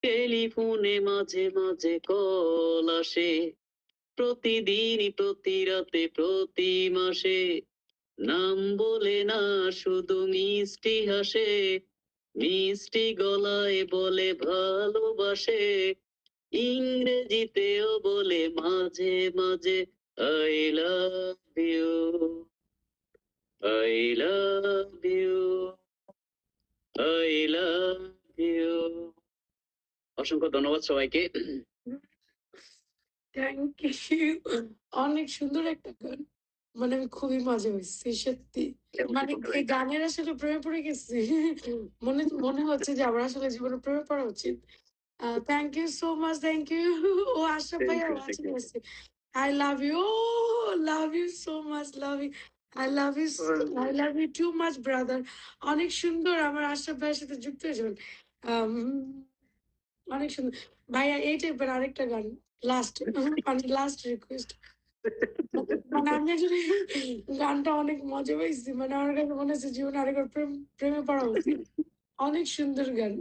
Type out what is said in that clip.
টেলিফোনে মাঝে মাঝে কল আসে, প্রতিদিনই প্রতি রাতে প্রতি মাসে। নাম বলে না, শুধু মিষ্টি হাসে, মিষ্টি গলায় বলে ভালোবাসে। ইংরেজিতেও বলে মাঝে মাঝে I love you, I love you, I love you. অসংখ্য ধন্যবাদ সবাইকে। Thank you. অনেক সুন্দর একটা গান। মানে আমি খুবই মজা হইছি সত্যি। মানে এই গানের আসলে প্রেমে পড়ে গেছি। মনে মনে হচ্ছে যে আমার আসলে জীবনে প্রেমে পড়া উচিত। Thank you so much, thank you. ও আশরাফ থ্যাংক ভাইয়া ইউ, থ্যাংক ওয়াচিং ইউ। আছে। I love you. Oh, love you so much. Love you. I love you. I love you too much, brother. অনেক সুন্দর আমার আশরাফ ভাইয়ের সাথে যুক্ত হয়ে যাবেন। আম অনেক সুন্দর। ভাইয়া এই টাইপের আরেকটা গান। লাস্ট মানে লাস্ট রিকোয়েস্ট। মানে আমি আসলে গানটা অনেক মজা পাইছি। মানে আমার কাছে মনে হচ্ছে জীবনে আরেকবার প্রেমে পড়া উচিত। অনেক সুন্দর গান।